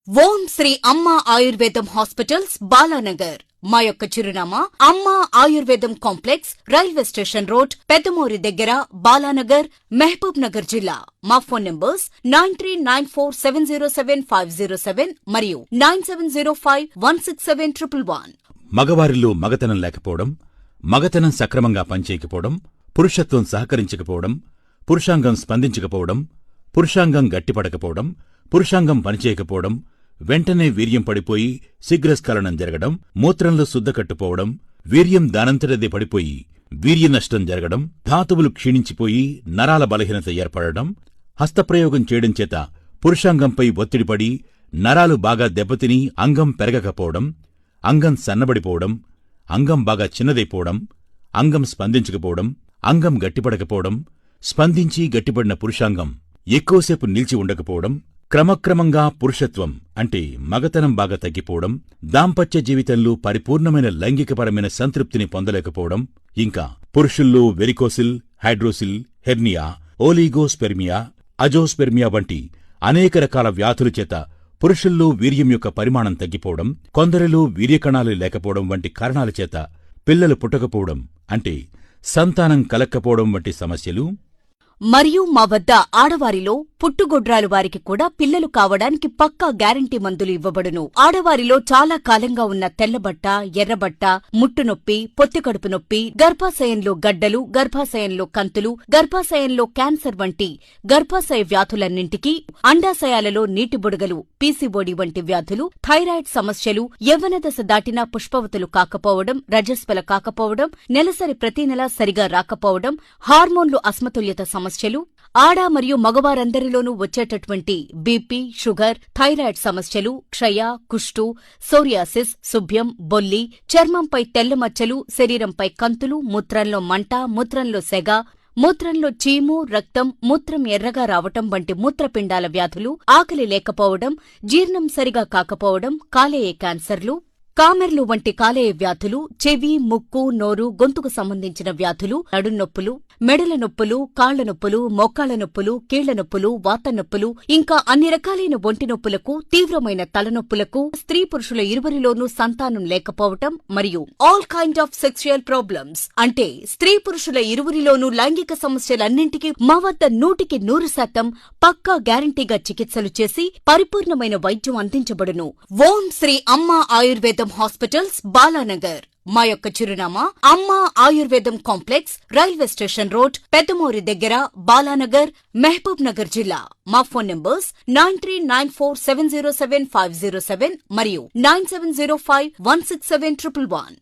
ఓం శ్రీ అమ్మ ఆయుర్వేదం హాస్పిటల్స్ బాలానగర్. మా యొక్క చిరునామా అమ్మ ఆయుర్వేదం కాంప్లెక్స్, రైల్వే స్టేషన్ రోడ్, పెద్దమూరి దగ్గర, బాలానగర్, మహబూబ్ నగర్ జిల్లా. మా ఫోన్ నంబర్స్ 9394707507 మరియు 9705167111. మగవారిలో మగతనం లేకపోవడం, మగతనం సక్రమంగా పనిచేయకపోవడం, పురుషత్వం సహకరించకపోవడం, పురుషాంగం స్పందించకపోవడం, పురుషాంగం గట్టిపడకపోవడం, పురుషాంగం పనిచేయకపోవడం, వెంటనే వీర్యం పడిపోయి శీఘ్రస్ఖలనం జరగడం, మూత్రంలో శుద్ధకట్టుపోవడం, వీర్యం దానంతటదే పడిపోయి వీర్యనష్టం జరగడం, ధాతువులు క్షీణించిపోయి నరాల బలహీనత ఏర్పడడం, హస్తప్రయోగం చేయడం చేత పురుషాంగంపై ఒత్తిడిపడి నరాలు బాగా దెబ్బతిని అంగం పెరగకపోవడం, అంగం సన్నబడిపోవడం, అంగం బాగా చిన్నదైపోవడం, అంగం స్పందించకపోవడం, అంగం గట్టిపడకపోవడం, స్పందించి గట్టిపడిన పురుషాంగం ఎక్కువసేపు నిలిచి ఉండకపోవడం, క్రమక్రమంగా పురుషత్వం అంటే మగతనం బాగా తగ్గిపోవడం, దాంపత్య జీవితంలో పరిపూర్ణమైన లైంగికపరమైన సంతృప్తిని పొందలేకపోవడం, ఇంకా పురుషుల్లో వెరికోసిల్, హైడ్రోసిల్, హెర్నియా, ఓలిగోస్పెర్మియా, అజోస్పెర్మియా వంటి అనేక రకాల వ్యాధుల చేత పురుషుల్లో వీర్యం యొక్క పరిమాణం తగ్గిపోవడం, కొందరిలో వీర్యకణాలు లేకపోవడం వంటి కారణాల చేత పిల్లలు పుట్టకపోవడం అంటే సంతానం కలక్కపోవడం వంటి సమస్యలు మరియు మా వద్ద ఆడవారిలో పుట్టుగొడ్రాలు వారికి కూడా పిల్లలు కావడానికి పక్కా గ్యారంటీ మందులు ఇవ్వబడును. ఆడవారిలో చాలా కాలంగా ఉన్న తెల్లబట్ట, ఎర్రబట్ట, ముట్టునొప్పి, పొత్తికడుపు నొప్పి, గర్భాశయంలో గడ్డలు, గర్భాశయంలో కంతులు, గర్భాశయంలో క్యాన్సర్ వంటి గర్భాశయ వ్యాధులన్నింటికీ, అండాశయాలలో నీటి బుడగలు, పీసీఓడీ వంటి వ్యాధులు, థైరాయిడ్ సమస్యలు, యవ్వన దశ దాటినా పుష్పవతులు కాకపోవడం, రజస్వల కాకపోవడం, నెలసరి ప్రతి నెల సరిగా రాకపోవడం, హార్మోన్లు అసమతుల్యత సమస్యలు, ఆడ మరియు మగవారందరిలోనూ వచ్చేటటువంటి బీపీ, షుగర్, థైరాయిడ్ సమస్యలు, క్షయ, కుష్టు, సోరియాసిస్, శుభ్యం, బొల్లి, చర్మంపై తెల్లమచ్చలు, శరీరంపై కంతులు, మూత్రంలో మంట, మూత్రంలో సెగ, మూత్రంలో చీము, రక్తం, మూత్రం ఎర్రగా రావటం వంటి మూత్రపిండాల వ్యాధులు, ఆకలి లేకపోవడం, జీర్ణం సరిగా కాకపోవడం, కాలేయ క్యాన్సర్లు, కామెర్లు వంటి కాలేయ వ్యాధులు, చెవి, ముక్కు, నోరు, గొంతుకు సంబంధించిన వ్యాధులు, నడున్నొప్పులు, మెడల నొప్పులు, కాళ్ల నొప్పులు, మోకాళ్ల నొప్పులు, కీళ్ల నొప్పులు, వాత నొప్పులు, ఇంకా అన్ని రకాలైన ఒంటి నొప్పులకు, తీవ్రమైన తలనొప్పులకు, స్త్రీ పురుషుల ఇరువురిలోనూ సంతానం లేకపోవటం మరియు all kind of sexual problems అంటే స్త్రీ పురుషుల ఇరువురిలోనూ లైంగిక సమస్యలన్నింటికీ మా వద్ద 100% పక్కా గ్యారంటీగా చికిత్సలు చేసి పరిపూర్ణమైన వైద్యం అందించబడును. ఓం శ్రీ అమ్మ ఆయుర్వేదం హాస్పిటల్స్ బాలానగర్. మా యొక్క చిరునామా అమ్మ ఆయుర్వేదం కాంప్లెక్స్, రైల్వే స్టేషన్ రోడ్, పెద్దమూరి దగ్గర, బాలానగర్, మహబూబ్ నగర్ జిల్లా. మా ఫోన్ నంబర్స్ 9394707507 మరియు 9705167111.